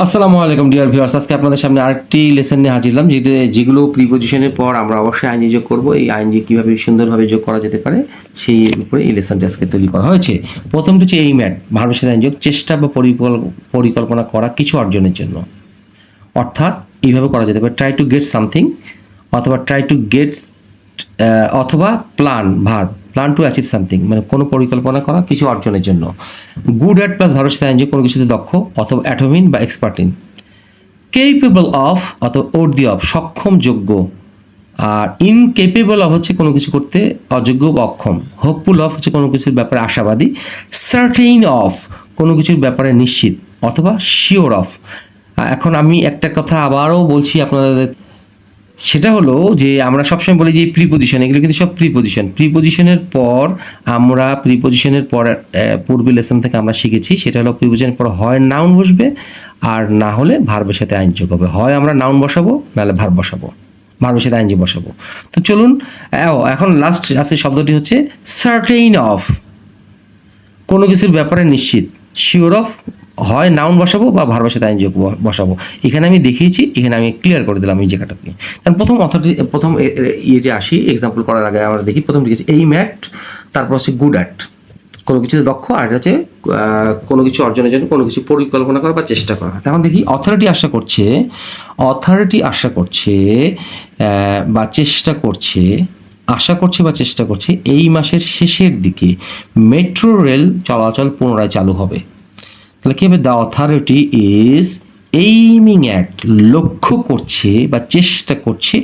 আসসালামু আলাইকুম dear viewers, আজকে আপনাদের সামনে আরেকটি লেসন নিয়ে হাজির হলাম, যেগুলো প্রিপজিশনের পর আমরা অবশ্যই আইনজি যোগ করব। এই আইনজি কীভাবে সুন্দরভাবে যোগ করা যেতে পারে সেই উপরে এই লেসনটি আজকে তৈরি করা হয়েছে। প্রথমটি হচ্ছে এইম অ্যাট, ভার্বের সাথে আইনযোগ, চেষ্টা বা পরিকল্পনা করা কিছু অর্জনের জন্য। অর্থাৎ এইভাবে করা যেতে পারে ট্রাই টু গেট সামথিং, অথবা ট্রাই টু গেট, অথবা plan plan to achieve something, মানে কোনো পরিকল্পনা করা কিছু অর্জনের জন্য। গুড অ্যাট প্লাস ভার্বের সাথে আইনযোগ, কোনো কিছুতে দক্ষ অথবা অ্যাটমিন বা এক্সপার্ট ইন। কেপেবল অফ অথবা ওর দি অফ, সক্ষম, যোগ্য। আর ইনকেপেবল অফ হচ্ছে কোনো কিছু করতে অযোগ্য বা অক্ষম। হোপফুল অফ হচ্ছে কোনো কিছুর ব্যাপারে আশাবাদী। সার্টেইন অফ কোনো কিছুর ব্যাপারে নিশ্চিত অথবা শিওর অফ। এখন আমি একটা কথা আবারও বলছি আপনাদের, সেটা হলো যে আমরা সবসময় বলি যে প্রিপজিশন, এগুলো কিন্তু সব প্রিপজিশনের পর আমরা প্রিপজিশনের পর পূর্বে লেসন থেকে আমরা শিখেছি, সেটা হলো প্রিপজিশনের পর হয় নাউন বসবে আর না হলে ভার্বের সাথে আইন যোগ হবে। হয় আমরা নাউন বসাবো নাহলে ভার্ব বসাবো, ভার্বের সাথে আইনজি বসাবো। তো চলুন এখন লাস্ট আজকে শব্দটি হচ্ছে সার্টেইন অফ, কোনো কিছুর ব্যাপারে নিশ্চিত। শিওর অফ হয় নাউন বসাবো বা ভার্বের সাথে আইনযোগ বসাবো। এখানে আমি দেখিয়েছি, এখানে আমি ক্লিয়ার করে দিলাম এই জায়গাটা নিয়ে। তাহলে প্রথম যে আসি এক্সাম্পল করার আগে আমরা দেখি প্রথম লিখেছি এইম অ্যাট, তারপর হচ্ছে গুড অ্যাট, কোনো কিছুতে দক্ষ, আর হচ্ছে কোনো কিছু অর্জনের জন্য কোনো কিছু পরিকল্পনা করা বা চেষ্টা করা। তখন দেখি অথরিটি আশা করছে বা চেষ্টা করছে, বা চেষ্টা করছে এই মাসের শেষের দিকে মেট্রো রেল চলাচল পুনরায় চালু হবে। তাহলে কী হবে? The authority is aiming at, লক্ষ্য করছে বা চেষ্টা করছে,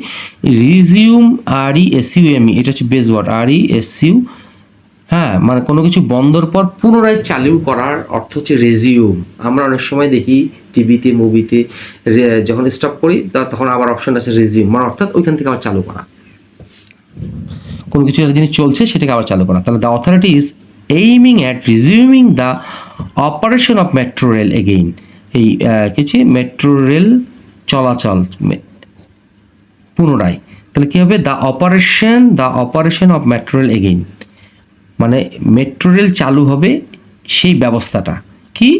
রিজিউম, RESUME, এটা হচ্ছে বেস ওয়ার্ড, RESU, হ্যাঁ, মানে কোনো কিছু বন্ধর পর পুনরায় চালু করার অর্থ হচ্ছে রেজিউম। আমরা অনেক সময় দেখি টিভিতে, মুভিতে যখন স্টপ করি তখন আবার অপশন আছে রেজিউম, মানে অর্থাৎ ওইখান থেকে আবার চালু করা, কোনো কিছু একটা জিনিস চলছে সেটাকে আবার চালু করা। তাহলে the authority is aiming at resuming the operation of metro rail again, এই কিছু মেট্রো রেল চলাচল পুনরায়। তাহলে কী হবে? The operation of metro rail again, মানে মেট্রো রেল চালু হবে সেই ব্যবস্থাটা কি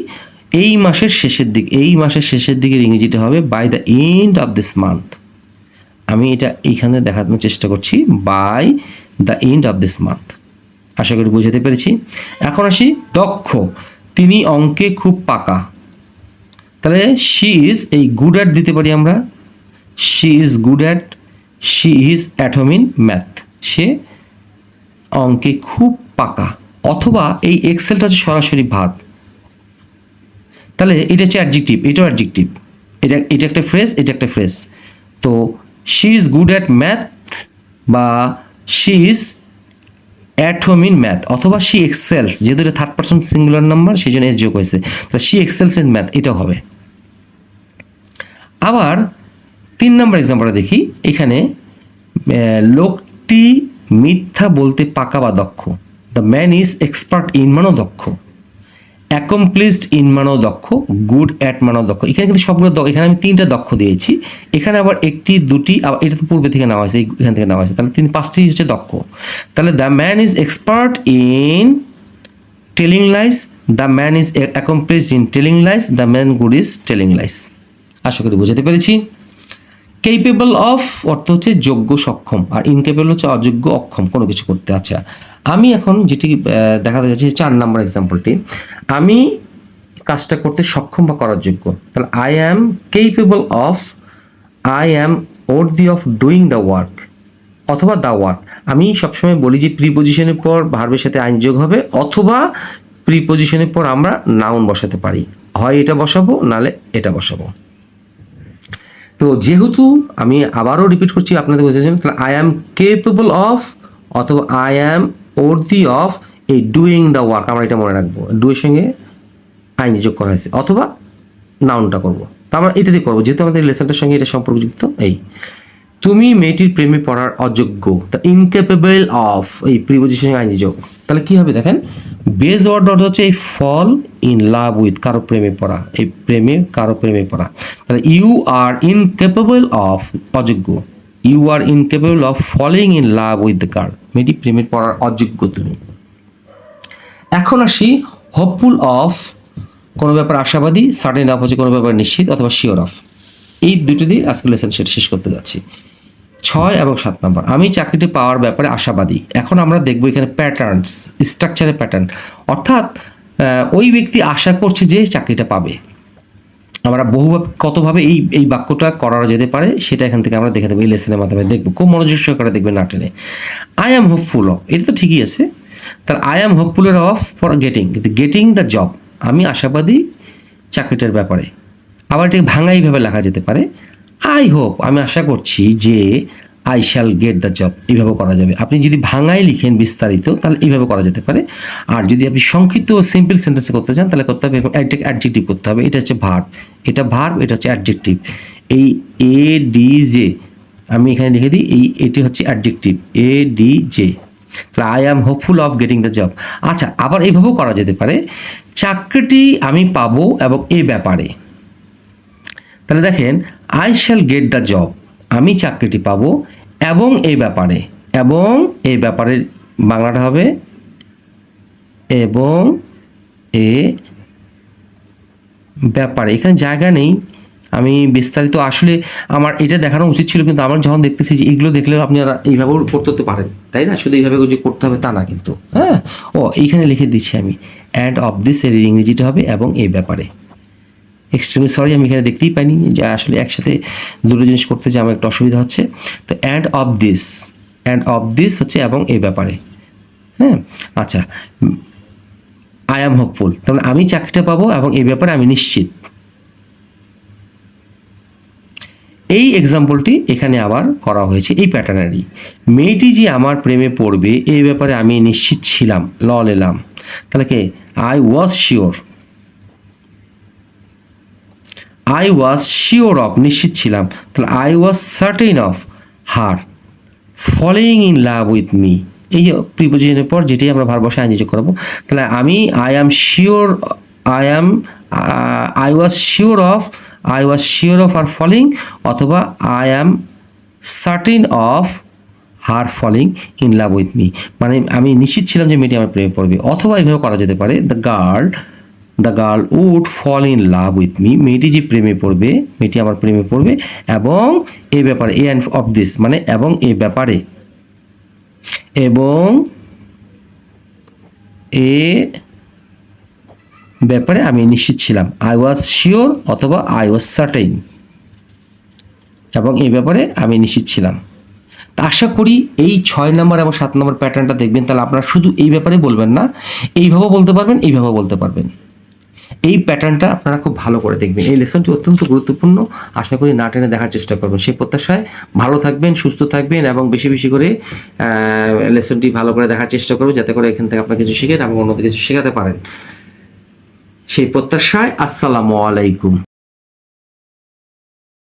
এই মাসের শেষের দিকে ইংরেজিটা হবে by the end of this month. আমি এটা এইখানে দেখানোর চেষ্টা করছি, by the end of this month. আশা করি বুঝাতে পেরেছি। এখন আসি দক্ষ, তিনি অঙ্কে খুব পাকা। তাহলে শি ইজ, এই গুড অ্যাট দিতে পারি আমরা, she is good at, she is অ্যাটমিন ম্যাথ, সে অঙ্কে খুব পাকা। অথবা এই এক্সেলটা হচ্ছে সরাসরি ভার্ব, তাহলে এটা হচ্ছে অ্যাডজেক্টিভ, এটাও অ্যাডজেক্টিভ, এটা একটা ফ্রেজ, এটা একটা ফ্রেজ। তো she is good at math বা she is at home in math, অথবা শি এক্সেলস, যেহেতু এটা থার্ড পারসন সিঙ্গুলার নাম্বার সেই জন্য এস যোগ হয়েছে, তো শি এক্সেলস ইন ম্যাথ, এটাও হবে। আবার 3 নম্বর এক্সাম্পলটা দেখি। এখানে লোকটি মিথ্যা বলতে পাকা বা দক্ষ। The man is expert in মানেও দক্ষ, অ্যাকমপ্লিসড ইন মানেও দক্ষ, গুড অ্যাট মানেও দক্ষ। এখানে কিন্তু সবগুলো এখানে আমি 3টা দক্ষ দিয়েছি, এখানে আবার 1টি 2টি, আবার এটা তো পূর্বে থেকে নেওয়া হয়েছে, এখান থেকে নেওয়া হয়েছে, তাহলে 5টি হচ্ছে দক্ষ। তাহলে the man is expert in telling lies, the man is accomplished in telling lies, the man good is telling lies. আশা করি বোঝাতে পেরেছি। কেপেবল অফ অর্থ হচ্ছে যোগ্য, সক্ষম, আর ইনকেপেবল হচ্ছে অযোগ্য, অক্ষম কোনো কিছু করতে। আচ্ছা, আমি এখন যেটি দেখাতে যাচ্ছি 4 নম্বর এক্সাম্পলটি, আমি কাজটা করতে সক্ষম বা করার যোগ্য। তাহলে I am capable of, I am worthy of doing the work, অথবা দ্য ওয়ার্ক। আমি সবসময় বলি যে প্রিপজিশনের পর ভার্বের সাথে আইন যোগ হবে, অথবা প্রিপজিশনের পর আমরা নাউন বসাতে পারি, হয় এটা বসাবো নাহলে এটা বসাবো। তো যেহেতু আমি আবারও রিপিট করছি আপনাদের বোঝার জন্য, তাহলে আই অ্যাম কেপেবল অফ অথবা আই অ্যাম ওয়ার্দি অফ এই ডুইং দ্য ওয়ার্ক, আমরা এটা মনে রাখবো, ডুয়ের সঙ্গে আইন যোগ করা হয়েছে, অথবা নাউনটা করবো। তো আমরা এটা দিয়ে করবো, যেহেতু আমাদের লেসনটার সঙ্গে এটা সম্পর্কযুক্ত। এই তুমি মেয়েটির প্রেমে পড়ার অযোগ্য, দ্য ইনকেপেবল অফ, এই প্রিপজিশনে আইন যোগ। তাহলে কি হবে দেখেন, বেস ওয়ার্ড হচ্ছে এই ফল ইন লাভ উইথ, কারো প্রেমে পড়া, এই কারো প্রেমে পড়া। তাহলে ইউ আর ইনকেপেবল অফ, অযোগ্য, you are incapable of falling in love with the girl, মেয়েটি প্রেমে পড়ার অযোগ্য তুমি। এখন আসি হোপফুল অফ কোনো ব্যাপার আশাবাদী, সার্টেন অফ হচ্ছে কোনো ব্যাপার নিশ্চিত অথবা শিওর অফ। এই দুটো দিয়ে আজকে লেসন সেট শেষ করতে যাচ্ছি। 6 এবং 7 নম্বর, আমি চাকরিটি পাওয়ার ব্যাপারে আশাবাদী। এখন আমরা দেখব এখানে প্যাটার্নস, স্ট্রাকচারের প্যাটার্ন, অর্থাৎ ওই ব্যক্তি আশা করছে যে চাকরিটা পাবে। আমরা বহুভাবে কতভাবে এই বাক্যটা করা যেতে পারে সেটা এখান থেকে আমরা দেখে দেবো, এই লেসনের মাধ্যমে দেখবো, খুব মনোযোগ সহকারে দেখবেন না টেনে। আই অ্যাম হোপফুল অফ, এটা তো ঠিকই আছে, তাহলে I am hopeful of for getting the job, আমি আশাবাদী চাকরিটার ব্যাপারে। আবার এটাকে ভাঙা এইভাবে লেখা যেতে পারে, আই হোপ, আমি আশা করছি যে I shall get the job, এইভাবে করা যাবে। আপনি যদি ভাঙায় লিখেন বিস্তারিত তাহলে এইভাবে করা যেতে পারে। আর যদি আপনি সংক্ষিপ্ত সিম্পল সেন্টেন্সে করতে চান তাহলে করতে হবে এরকম অ্যাডজেক্টিভ করতে হবে। এটা হচ্ছে ভার্ব, এটা ভার্ব, এটা হচ্ছে অ্যাডজেক্টিভ। এই এ ডি জে আমি এখানে লিখে দিই, এটি হচ্ছে অ্যাডজেক্টিভ এ ডি জে। তাহলে I am hopeful of getting the job. আচ্ছা, আবার এইভাবেও করা যেতে পারে, চাকরিটি আমি পাবো এবং এ ব্যাপারে। তাহলে দেখেন, I shall get the job, আমি চাকরিটি পাবো এবং এই ব্যাপারে, এবং এই ব্যাপারে বাংলাটা হবে এবং এ ব্যাপারে। এখানে জায়গা নেই, আমি বিস্তারিত আসলে আমার এটা দেখানো উচিত ছিল, কিন্তু আমার যখন দেখতেছি যে এগুলো দেখলে আপনারা এইভাবেও করতে পারেন, তাই না? শুধু এইভাবে যে করতে হবে তা না কিন্তু, হ্যাঁ। ও এইখানে লিখে দিচ্ছি আমি, অ্যান্ড অফ দিস, এর ইংরেজিটা হবে এবং এই ব্যাপারে। এক্সট্রিমলি সরি, আমি এখানে দেখতেই পাইনি যে আসলে একসাথে দুটো জিনিস করতে যে আমার একটু অসুবিধা হচ্ছে। তো অ্যান্ড অফ দিস হচ্ছে এবং এই ব্যাপারে, হ্যাঁ। আচ্ছা, আই অ্যাম হোপফুল, তাহলে আমি চাকরিটা পাবো এবং এই ব্যাপারে আমি নিশ্চিত। এই এক্সাম্পলটি এখানে আবার করা হয়েছে এই প্যাটার্নেরই। মেয়েটি যে আমার প্রেমে পড়বে এই ব্যাপারে আমি নিশ্চিত ছিলাম, ল এলাম, তাহলে কি আই ওয়াজ শিওর অফ, নিশ্চিত ছিলাম, তাহলে I was certain of her following in love with me. এই যে প্রিপোজিশনের পর যেটি আমরা ভার বসে আইনযোগ করাবো, তাহলে আমি I was sure of her following, অথবা I am certain of her following in love with me, মানে আমি নিশ্চিত ছিলাম যে মেয়েটি আমার প্রেমে পড়বে। অথবা এইভাবে করা যেতে পারে, the girl would fall in love with me, মেয়েটি যে প্রেমে পড়বে, মেয়েটি আমার প্রেমে পড়বে এবং এই ব্যাপারে, এ অ্যান্ড অফ দিস মানে এবং এই ব্যাপারে, এবং এ ব্যাপারে আমি নিশ্চিত ছিলাম, আই ওয়াজ শিওর অথবা আই ওয়াজ সার্টেন, এবং এই ব্যাপারে আমি নিশ্চিত ছিলাম। তা আশা করি এই 6 নম্বর এবং 7 নম্বর প্যাটার্নটা দেখবেন, তাহলে আপনারা শুধু এই ব্যাপারে বলবেন না, এইভাবেও বলতে পারবেন, এইভাবেও বলতে পারবেন। এই প্যাটার্নটা আপনারা খুব ভালো করে দেখবেন। এই লেসনটি অত্যন্ত গুরুত্বপূর্ণ, আশা করি না টেনে দেখার চেষ্টা করবেন। সেই প্রত্যাশায় ভালো থাকবেন, সুস্থ থাকবেন এবং বেশি বেশি করে লেসনটি ভালো করে দেখার চেষ্টা করবেন, যাতে করে এখান থেকে আপনারা কিছু শিখেন এবং অন্যদের কিছু শেখাতে পারেন। সেই প্রত্যাশায় আসসালামু আলাইকুম।